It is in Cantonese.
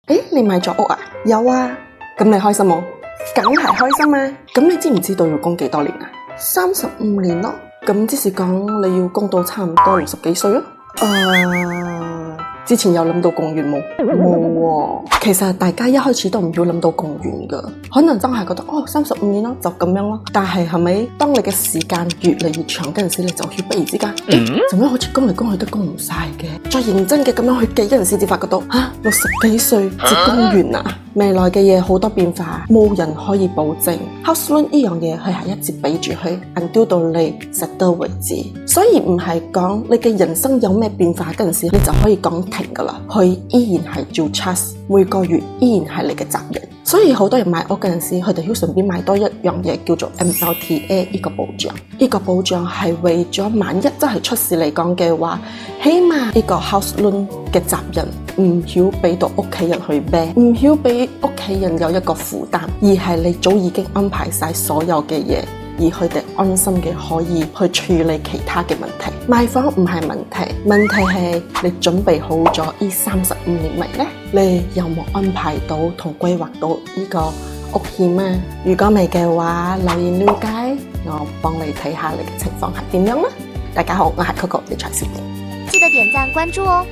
你買咗屋啊？有啊，咁你開心冇？梗係開心啊！咁你知唔知道要供幾多年啊？35年咯。咁即是講你要供到差唔多60幾歲咯。之前有諗到供完冇？冇喎。其實大家一開始都唔要諗到供完噶，可能真係覺得35年咯，就咁樣咯。但係係咪當你嘅時間越嚟越長嗰陣時，你就會忽然之間，做咩好似供嚟供去都供唔晒嘅？再認真嘅咁樣去計嗰陣時，至發覺到60幾歲至供完啊！未來嘅嘢好多變化，冇人可以保證。House loan 呢樣嘢佢係一直俾住佢，until 到你實得為止。所以唔係講你嘅人生有咩變化嗰陣時，你就可以講停噶啦。佢依然係做 trust， 每個月依然係你嘅責任。所以好多人買屋嗰陣時，佢哋要順便買多一樣嘢叫做 MLTA 呢個保障。呢個保障係為咗萬一真係出事嚟講嘅話，起碼呢個 house loan 嘅責任唔要俾到屋企人去孭，唔要俾屋企人有一個負擔，而係你早已經安排晒所有嘅嘢，而佢哋安心嘅可以去處理其他嘅問題。買房唔係問題，問題係你準備好咗呢35年未呢？你有冇安排到同規劃到呢個屋險啊？如果未嘅話，留言了解，我幫你睇下你嘅情況係點樣啦。大家好，我係 Coco 理財小姐，記得點讚關注哦。